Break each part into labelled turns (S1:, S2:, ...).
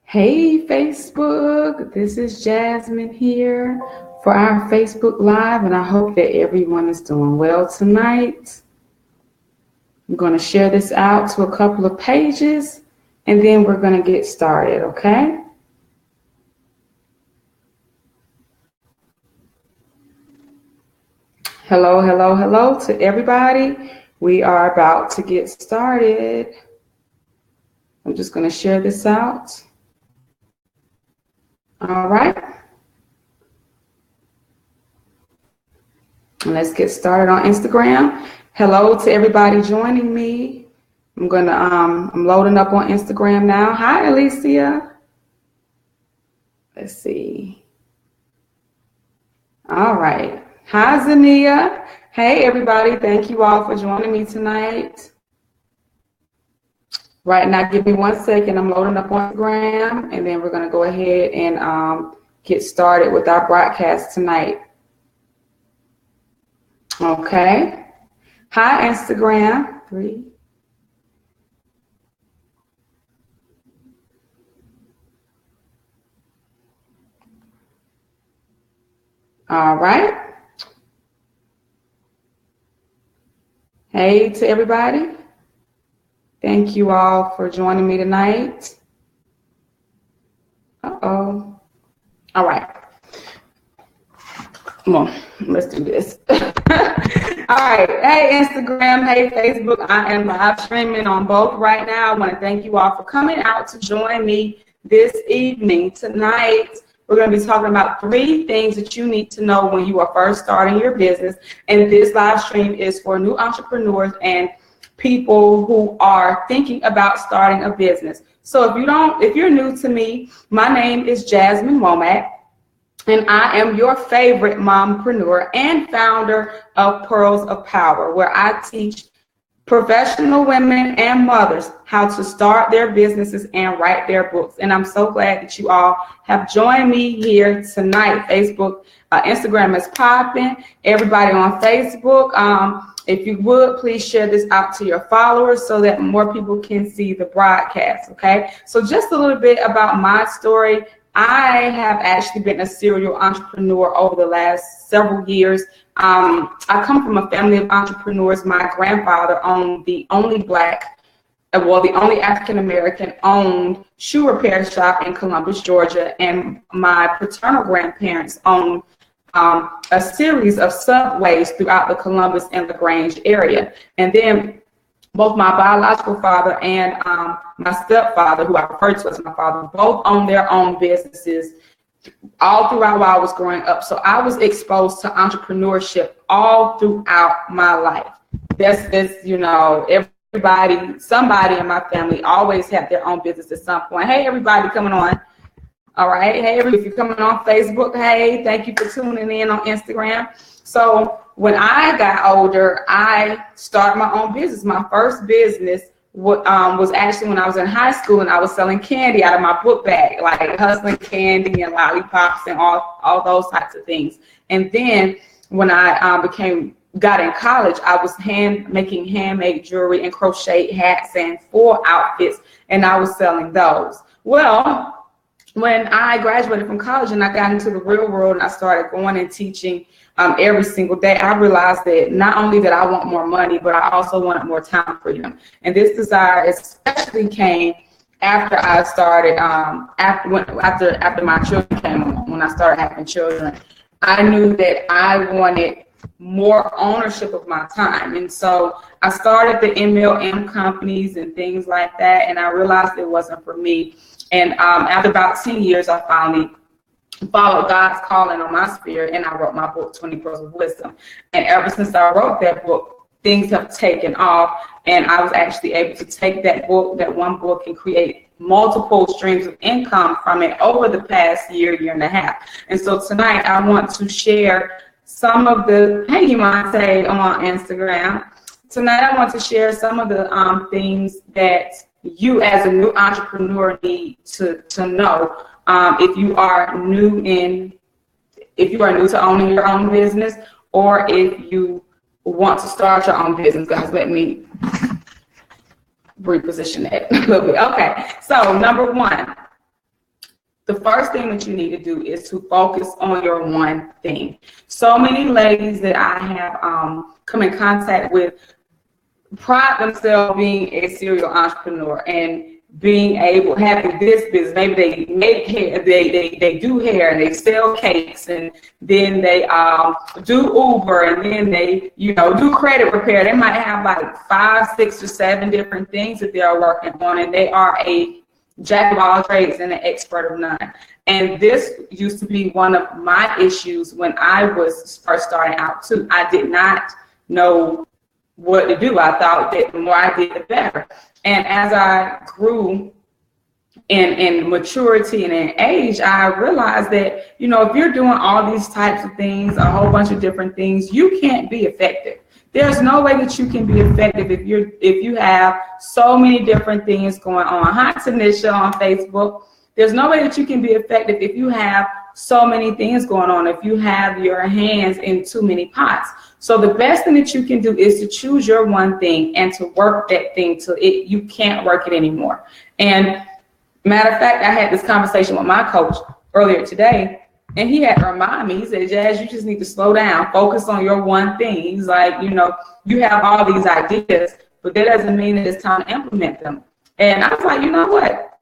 S1: Hey Facebook, this is Jasmine here for our Facebook Live, and I hope that everyone is doing well tonight. I'm going to share this out to a couple of pages, and then we're going to get started, okay? Hello, hello, hello to everybody. We are about to get started. I'm just going to share this out. All right. Let's get started on Instagram. Hello to everybody joining me. I'm loading up on Instagram now. Hi, Alicia. Let's see. All right. Hi, Zania. Hey, everybody. Thank you all for joining me tonight. Right now, give me 1 second. I'm loading up on Instagram, and then we're going to go ahead and get started with our broadcast tonight. Okay. Hi, Instagram. 3. All right. Hey to everybody. Thank you all for joining me tonight. Uh-oh. All right. Come on, let's do this. All right. Hey, Instagram. Hey, Facebook. I am live streaming on both right now. I want to thank you all for coming out to join me this evening. Tonight, we're going to be talking about 3 things that you need to know when you are first starting your business. And this live stream is for new entrepreneurs and people who are thinking about starting a business. So if you're new to me, my name is Jasmine Womack, and I am your favorite mompreneur and founder of Pearls of Power, where I teach professional women and mothers how to start their businesses and write their books. And I'm so glad that you all have joined me here tonight. Facebook, Instagram is popping. Everybody on Facebook, if you would, please share this out to your followers so that more people can see the broadcast, okay? So just a little bit about my story. I have actually been a serial entrepreneur over the last several years. I come from a family of entrepreneurs. My grandfather owned the only African-American owned shoe repair shop in Columbus, Georgia, and my paternal grandparents owned a series of subways throughout the Columbus and LaGrange area. And then both my biological father and my stepfather, who I refer to as my father, both owned their own businesses all throughout while I was growing up. So I was exposed to entrepreneurship all throughout my life. Somebody in my family always had their own business at some point. Hey, everybody coming on. All right. Hey, if you're coming on Facebook, hey, thank you for tuning in on Instagram. So when I got older, I started my own business. My first business was actually when I was in high school, and I was selling candy out of my book bag, like hustling candy and lollipops and all those types of things. And then when I got in college, I was making handmade jewelry and crochet hats and full outfits, and I was selling those. Well, when I graduated from college and I got into the real world and I started going and teaching every single day, I realized that not only did I want more money, but I also wanted more time freedom. And this desire especially came after I started, after my children came, when I started having children. I knew that I wanted more ownership of my time. And so I started the MLM companies and things like that, and I realized it wasn't for me. And after about 10 years, I finally followed God's calling on my spirit, and I wrote my book, 20 Pearls of Wisdom. And ever since I wrote that book, things have taken off, and I was actually able to take that one book, and create multiple streams of income from it over the past year and a half. And so tonight, I want to share some of the, hey, you might say on Instagram. Tonight, I want to share some of the things that you as a new entrepreneur need to know if you are new to owning your own business, or if you want to start your own business. Guys, let me reposition that a little bit. Okay, so number 1, the first thing that you need to do is to focus on your one thing. So many ladies that I have come in contact with pride themselves being a serial entrepreneur and being able having this business. Maybe they make hair, they do hair, and they sell cakes, and then they do Uber, and then they do credit repair. They might have like 5, 6, or 7 different things that they are working on, and they are a jack of all trades and an expert of none. And this used to be one of my issues when I was first starting out too. I did not know what to do. I thought that the more I did, the better. And as I grew in maturity and in age, I realized that, if you're doing all these types of things, a whole bunch of different things, you can't be effective. There's no way that you can be effective if you have so many different things going on. Hi, Tanisha on Facebook. There's no way that you can be effective if you have so many things going on, if you have your hands in too many pots. So the best thing that you can do is to choose your one thing and to work that thing till you can't work it anymore. And matter of fact, I had this conversation with my coach earlier today, and he had to remind me. He said, Jazz, you just need to slow down, focus on your one thing. He's like, you have all these ideas, but that doesn't mean that it's time to implement them. And I was like, you know what?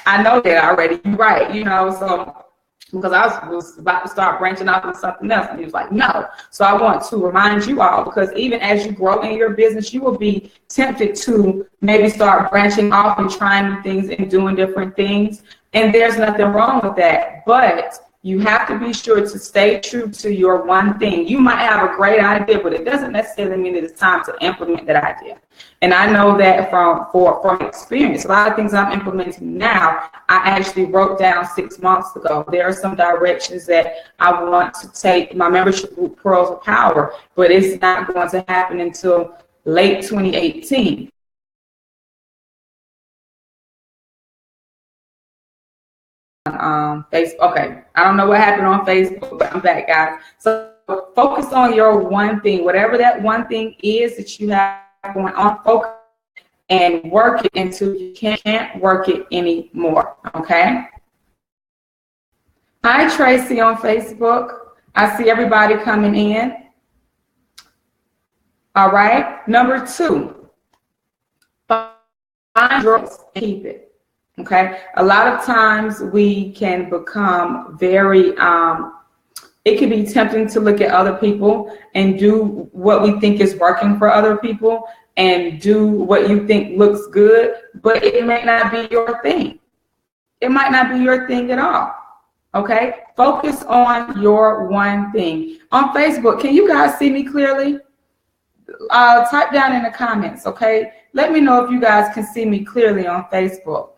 S1: I know that already. You're right, so because I was about to start branching off into something else, and he was like, no. So I want to remind you all, because even as you grow in your business, you will be tempted to maybe start branching off and trying new things and doing different things. And there's nothing wrong with that, but you have to be sure to stay true to your one thing. You might have a great idea, but it doesn't necessarily mean that it's time to implement that idea. And I know that from experience. A lot of things I'm implementing now, I actually wrote down 6 months ago. There are some directions that I want to take my membership group, Pearls of Power, but it's not going to happen until late 2018. Facebook. Okay, I don't know what happened on Facebook, but I'm back, guys. So focus on your one thing, whatever that one thing is that you have going on. Focus and work it until you can't work it anymore. Okay. Hi, Tracy on Facebook. I see everybody coming in. All right. Number 2, find your voice and keep it. Okay, a lot of times we can become very, it can be tempting to look at other people and do what we think is working for other people and do what you think looks good, but it may not be your thing. It might not be your thing at all. Okay, focus on your one thing. On Facebook, can you guys see me clearly? Type down in the comments, okay? Let me know if you guys can see me clearly on Facebook.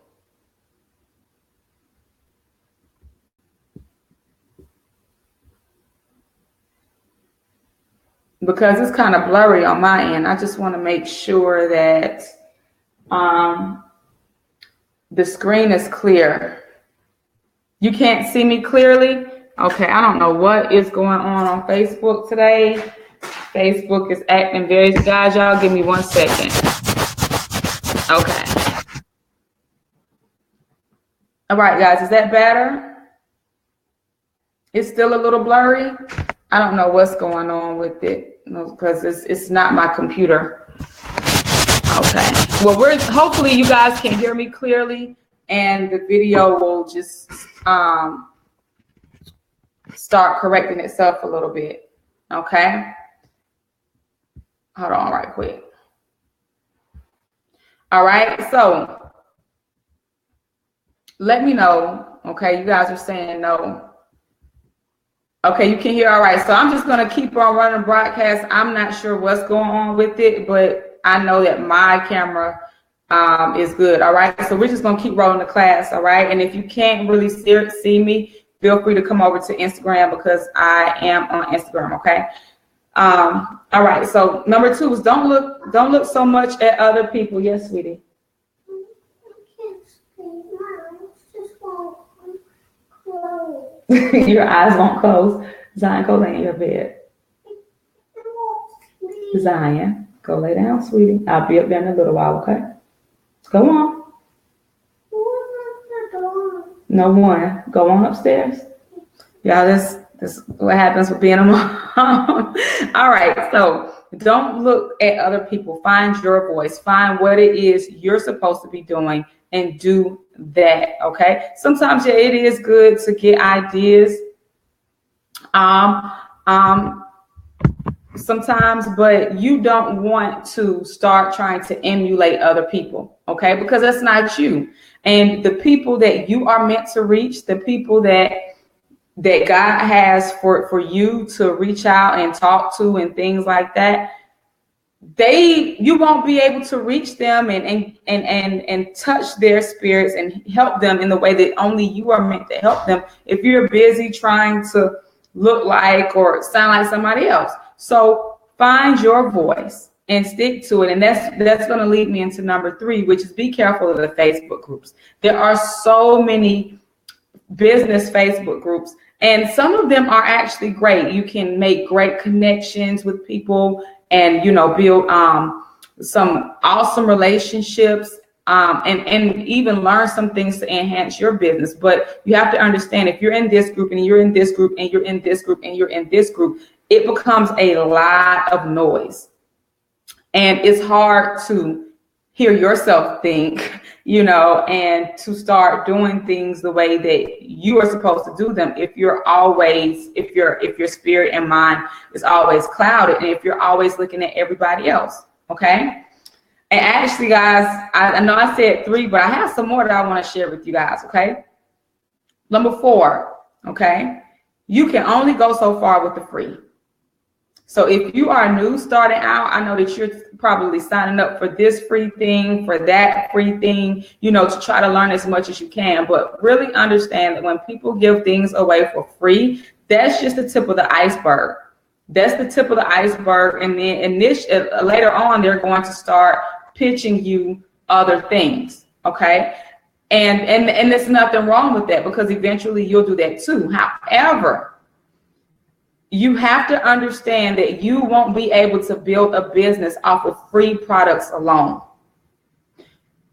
S1: Because it's kind of blurry on my end. I just want to make sure that the screen is clear. You can't see me clearly? Okay, I don't know what is going on Facebook today. Facebook is acting very, guys, y'all give me 1 second. Okay. All right, guys, is that better? It's still a little blurry. I don't know what's going on with it because it's not my computer. Okay. Well, hopefully you guys can hear me clearly, and the video will just start correcting itself a little bit. Okay. Hold on right quick. All right. So let me know. Okay. You guys are saying no. Okay, you can hear. All right, so I'm just going to keep on running broadcast. I'm not sure what's going on with it, but I know that my camera is good. All right, so we're just going to keep rolling the class. All right, and if you can't really see me, feel free to come over to Instagram because I am on Instagram. Okay. All right, so number 2 is don't look so much at other people. Yes, sweetie. Your eyes won't close. Zion, go lay in your bed. Zion, go lay down, sweetie. I'll be up there in a little while, okay? Go on. No one. Go on upstairs. Yeah, this is what happens with being a mom. All right, so don't look at other people. Find your voice. Find what it is you're supposed to be doing and do that, okay? Sometimes, yeah, it is good to get ideas. Sometimes, but you don't want to start trying to emulate other people, okay? Because that's not you. And the people that you are meant to reach, the people that God has for you to reach out and talk to and things like that, you won't be able to reach them and touch their spirits and help them in the way that only you are meant to help them if you're busy trying to look like or sound like somebody else. So find your voice and stick to it. And that's going to lead me into number 3, which is be careful of the Facebook groups. There are so many business Facebook groups, and some of them are actually great. You can make great connections with people and, build some awesome relationships and even learn some things to enhance your business. But you have to understand, if you're in this group and you're in this group and you're in this group and you're in this group, it becomes a lot of noise. And it's hard to hear yourself think, and to start doing things the way that you are supposed to do them if your spirit and mind is always clouded, and if you're always looking at everybody else, okay? And actually, guys, I know I said 3, but I have some more that I want to share with you guys, okay? Number 4, okay? You can only go so far with the free. So if you are new starting out, I know that you're probably signing up for this free thing, for that free thing, to try to learn as much as you can. But really understand that when people give things away for free, that's just the tip of the iceberg. That's the tip of the iceberg. And then later on, they're going to start pitching you other things. Okay. And there's nothing wrong with that, because eventually you'll do that too. However, you have to understand that you won't be able to build a business off of free products alone.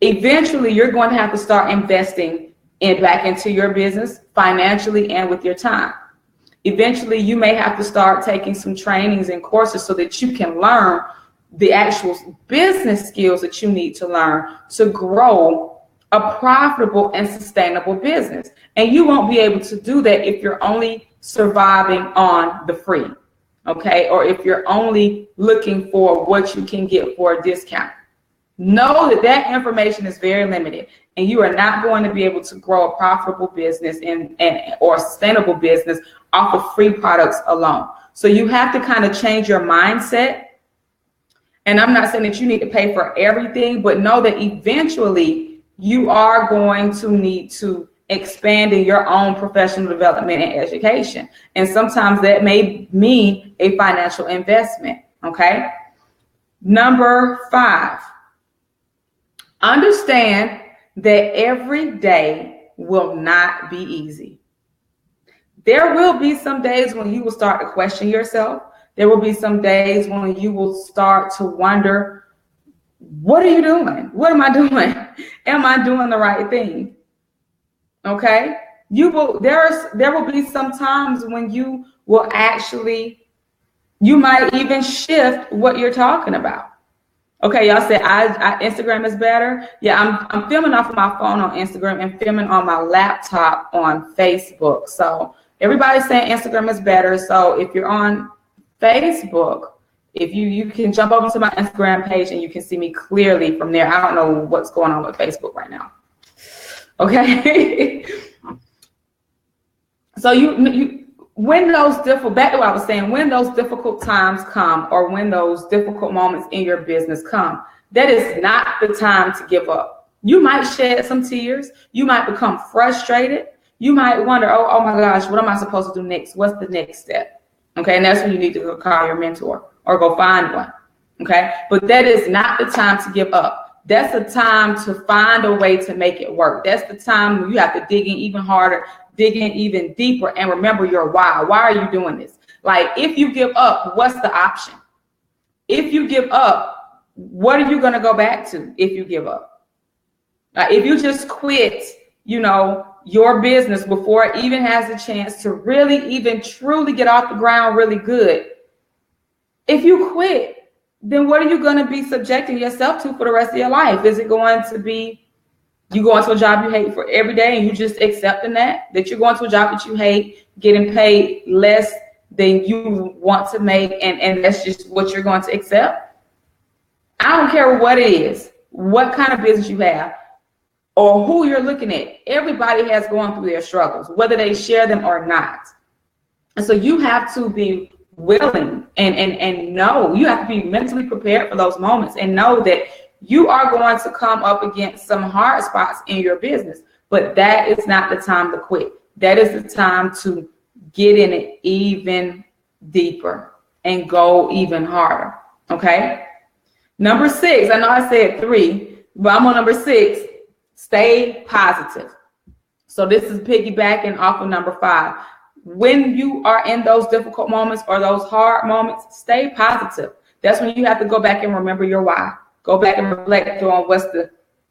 S1: Eventually, you're going to have to start investing back into your business financially and with your time. Eventually, you may have to start taking some trainings and courses so that you can learn the actual business skills that you need to learn to grow a profitable and sustainable business. And you won't be able to do that if you're only surviving on the free, okay? Or if you're only looking for what you can get for a discount. Know that information is very limited, and you are not going to be able to grow a profitable business or sustainable business off of free products alone. So you have to kind of change your mindset. And I'm not saying that you need to pay for everything, but know that eventually you are going to need to expand in your own professional development and education. And sometimes that may mean a financial investment, okay? Number 5, understand that every day will not be easy. There will be some days when you will start to question yourself. There will be some days when you will start to wonder, what are you doing? What am I doing? Am I doing the right thing? Okay, there will be some times when you might even shift what you're talking about. Okay, y'all said Instagram is better. Yeah, I'm filming off of my phone on Instagram and filming on my laptop on Facebook. So everybody's saying Instagram is better. So if you're on Facebook, if you can jump over to my Instagram page and you can see me clearly from there. I don't know what's going on with Facebook right now. Okay. So when back to what I was saying, when those difficult times come, or when those difficult moments in your business come, that is not the time to give up. You might shed some tears. You might become frustrated. You might wonder, oh my gosh, what am I supposed to do next? What's the next step? Okay. And that's when you need to go call your mentor or go find one. Okay. But that is not the time to give up. That's the time to find a way to make it work. That's the time when you have to dig in even harder, dig in even deeper, and remember your why. Why are you doing this? Like, if you give up, what's the option? If you give up, what are you going to go back to if you give up? If you just quit, you your business before it even has a chance to really even truly get off the ground really good. If you quit, then what are you going to be subjecting yourself to for the rest of your life? Is it going to be you going to a job you hate for every day and you just accepting that you're going to a job that you hate, getting paid less than you want to make, and that's just what you're going to accept? I don't care what it is, what kind of business you have, or who you're looking at. Everybody has gone through their struggles, whether they share them or not. And so you have to be willing and know, you have to be mentally prepared for those moments and know that you are going to come up against some hard spots in your business, but that is not the time to quit. That is the time to get in it even deeper and go even harder. Okay. Number 6, I know I said 3, but I'm on number 6, stay positive. So this is piggybacking off of number 5. When you are in those difficult moments or those hard moments, stay positive. That's when you have to go back and remember your why. Go back and reflect on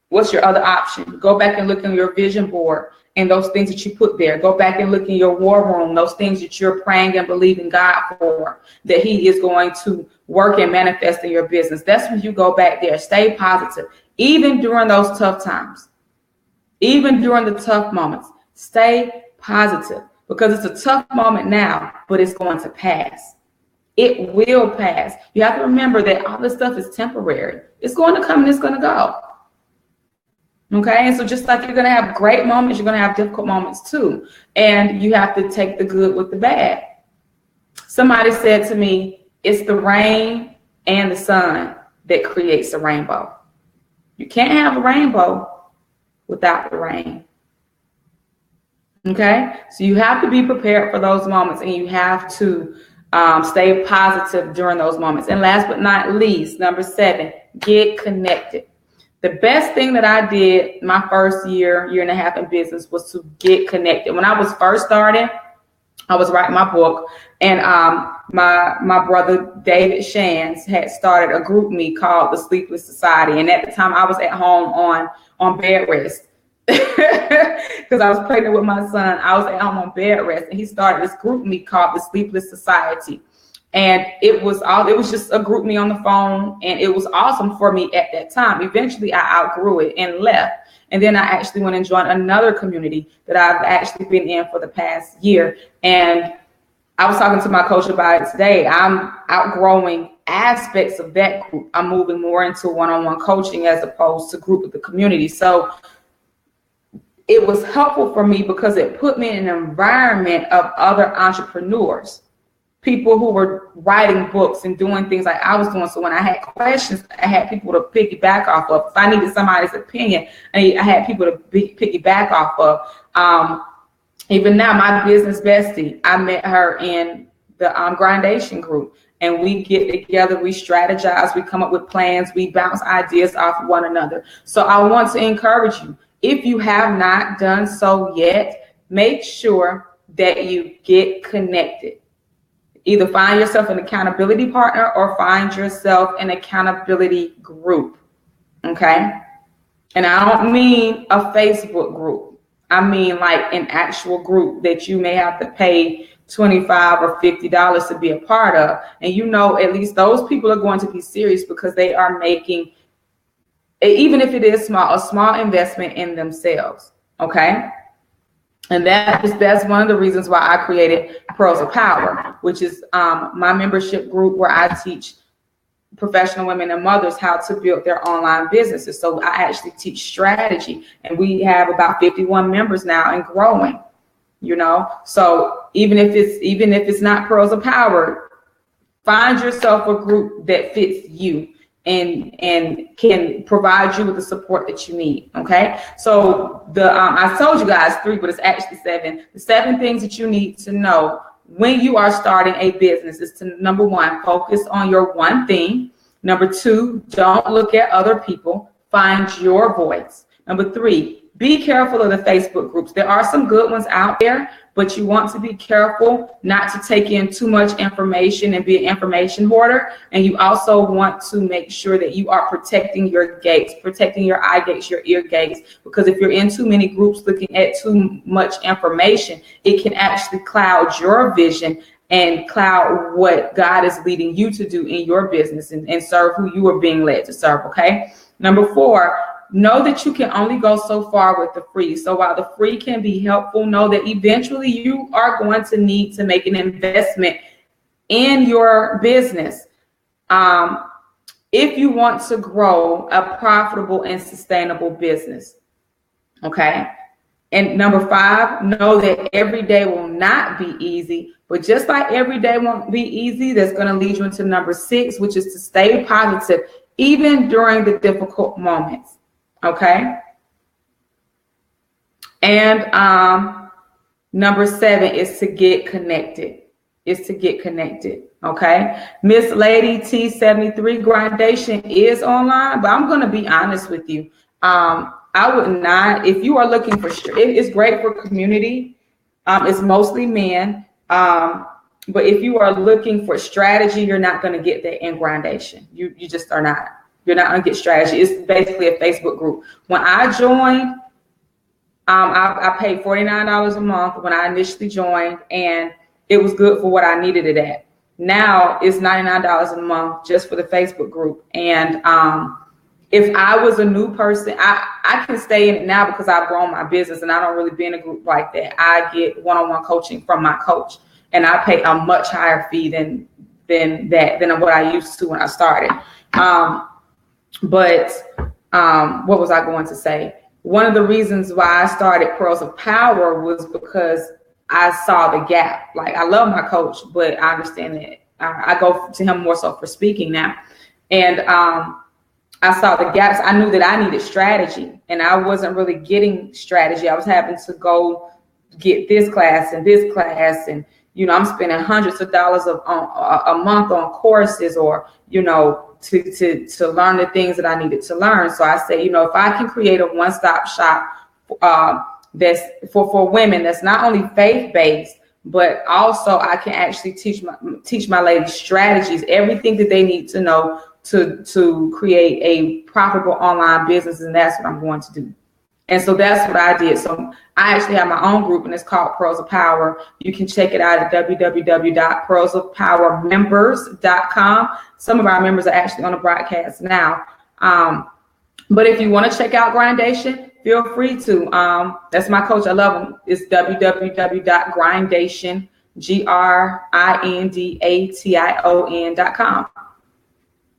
S1: what's your other option. Go back and look in your vision board and those things that you put there. Go back and look in your war room, those things that you're praying and believing God for, that he is going to work and manifest in your business. That's when you go back there. Stay positive. Even during those tough times, even during the tough moments, stay positive, because it's a tough moment now, but it's going to pass. It will pass. You have to remember that all this stuff is temporary. It's going to come and it's going to go. Okay, and so just like you're going to have great moments, you're going to have difficult moments too. And you have to take the good with the bad. Somebody said to me, it's the rain and the sun that creates the rainbow. You can't have a rainbow without the rain. Okay, so you have to be prepared for those moments, and you have to stay positive during those moments. And last but not least, number 7, get connected. The best thing that I did my first year and a half in business was to get connected. When I was first starting, I was writing my book, and my brother David Shands had started a group me called the Sleepless Society. And at the time I was at home on bed rest because I was pregnant with my son. I was at home on bed rest, and he started this group me called the Sleepless Society. And it was just a group me on the phone, and it was awesome for me at that time. Eventually I outgrew it and left. And then I actually went and joined another community that I've actually been in for the past year. And I was talking to my coach about it today. I'm outgrowing aspects of that group. I'm moving more into one-on-one coaching as opposed to group of the community. So it was helpful for me because it put me in an environment of other entrepreneurs, people who were writing books and doing things like I was doing. So when I had questions, I had people to piggyback off of. If I needed somebody's opinion, I had people to piggyback off of. Even now, my business bestie, I met her in the grindation group, and we get together, we strategize, we come up with plans, we bounce ideas off one another. So I want to encourage you, if you have not done so yet, make sure that you get connected. Either find yourself an accountability partner or find yourself an accountability group, okay? And I don't mean a Facebook group. I mean like an actual group that you may have to pay $25 or $50 to be a part of. And you know, at least those people are going to be serious because they are making, even if it is small, a small investment in themselves, okay? And that's one of the reasons why I created Pearls of Power, which is my membership group where I teach professional women and mothers how to build their online businesses. So I actually teach strategy, and we have about 51 members now and growing, you know. So even if it's not Pearls of Power, find yourself a group that fits you and can provide you with the support that you need. Okay. So I told you guys 3, but it's actually 7. The 7 things that you need to know when you are starting a business is to, number 1, focus on your one thing. Number 2, don't look at other people. Find your voice. Number 3, be careful of the Facebook groups. There are some good ones out there, but you want to be careful not to take in too much information and be an information hoarder. And you also want to make sure that you are protecting your gates, protecting your eye gates, your ear gates, because if you're in too many groups looking at too much information, it can actually cloud your vision and cloud what God is leading you to do in your business and serve who you are being led to serve, okay? Number 4, know that you can only go so far with the free. So while the free can be helpful, know that eventually you are going to need to make an investment in your business if you want to grow a profitable and sustainable business, okay? And number 5, know that every day will not be easy, but just like every day won't be easy, that's going to lead you into number 6, which is to stay positive even during the difficult moments. Okay. And number 7 is to get connected. Okay. Miss Lady T73 Grindation is online, but I'm going to be honest with you. I would not, if you are looking for, it's great for community. It's mostly men. But if you are looking for strategy, you're not going to get that in Grindation. You just are not. You're not going to get strategy. It's basically a Facebook group. When I joined, I paid $49 a month when I initially joined, and it was good for what I needed it at. Now it's $99 a month just for the Facebook group. And if I was a new person, I can stay in it now because I've grown my business and I don't really be in a group like that. I get one-on-one coaching from my coach, and I pay a much higher fee than what I used to when I started. But what was I going to say? One of the reasons why I started Pearls of Power was because I saw the gap. Like, I love my coach, but I understand that I go to him more so for speaking now. And I saw the gaps. I knew that I needed strategy, and I wasn't really getting strategy. I was having to go get this class, and I'm spending hundreds of dollars a month on courses, or to learn the things that I needed to learn. So I say, if I can create a one-stop shop that's for women, that's not only faith-based, but also I can actually teach my ladies strategies, everything that they need to know to create a profitable online business, and that's what I'm going to do. And so that's what I did. So I actually have my own group, and it's called Pearls of Power. You can check it out at www.pearlsofpowermembers.com. Some of our members are actually on the broadcast now. But if you want to check out Grindation, feel free to. That's my coach. I love him. It's www.grindation, grindation.com.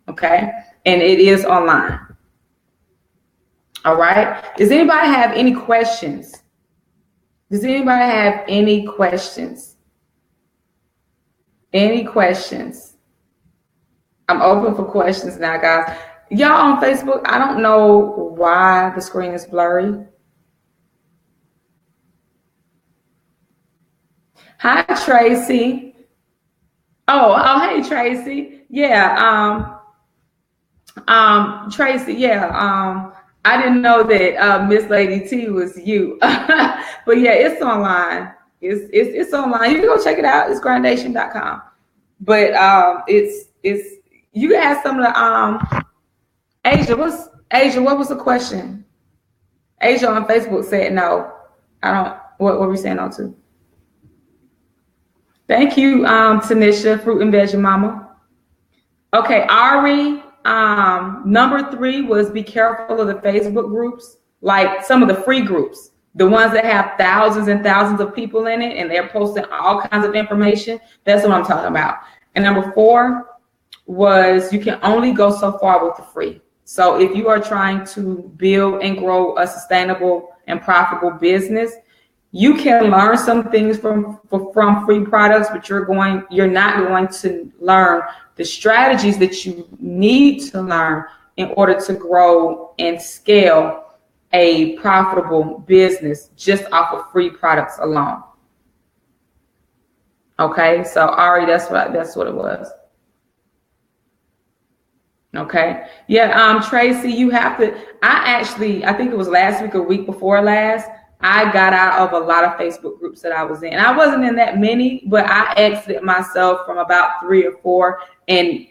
S1: Okay. And it is online. All right. Does anybody have any questions? Any questions? I'm open for questions now, guys. Y'all on Facebook, I don't know why the screen is blurry. Hi, Tracy. Oh, hey, Tracy. Yeah. Tracy, yeah. I didn't know that Miss Lady T was you. But yeah, it's online. It's online. You can go check it out. It's grindation.com. But it's you can ask some of the Asia, what was the question? Asia on Facebook said no. What were we saying no to? Thank you, Tanisha, Fruit and Veggie Mama. Okay, Ari. Number 3 was be careful of the Facebook groups, like some of the free groups, the ones that have thousands and thousands of people in it, and they're posting all kinds of information. That's what I'm talking about. And number 4 was you can only go so far with the free. So if you are trying to build and grow a sustainable and profitable business, you can learn some things from free products, but you're not going to learn the strategies that you need to learn in order to grow and scale a profitable business just off of free products alone. Okay, so Ari, that's what it was. Okay. Yeah. Tracy, you have to, I think it was last week or week before last, I got out of a lot of Facebook groups that I was in. I wasn't in that many, but I exited myself from about 3 or 4, and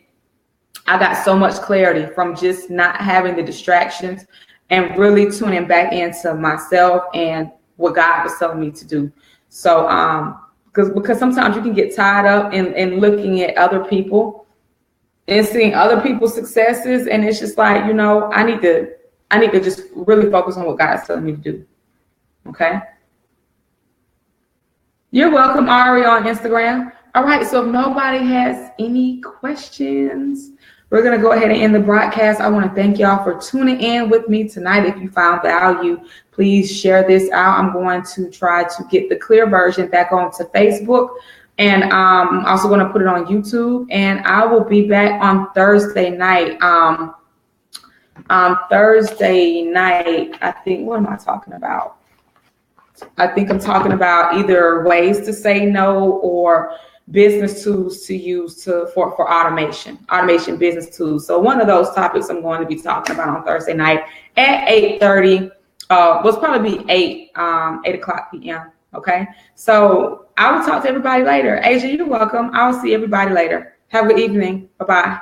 S1: I got so much clarity from just not having the distractions and really tuning back into myself and what God was telling me to do. So, because sometimes you can get tied up in looking at other people and seeing other people's successes, and it's just like, I need to just really focus on what God's telling me to do. Okay. You're welcome, Ari, on Instagram. All right, so if nobody has any questions, we're going to go ahead and end the broadcast. I want to thank y'all for tuning in with me tonight. If you found value, please share this out. I'm going to try to get the clear version back onto Facebook, and I'm also going to put it on YouTube, and I will be back on Thursday night. Thursday night, I think, what am I talking about? I think I'm talking about either ways to say no or business tools to use for automation business tools. So one of those topics I'm going to be talking about on Thursday night at 8:30. Will probably be 8 o'clock p.m. Okay. So I will talk to everybody later. Asia, you're welcome. I'll see everybody later. Have a good evening. Bye-bye.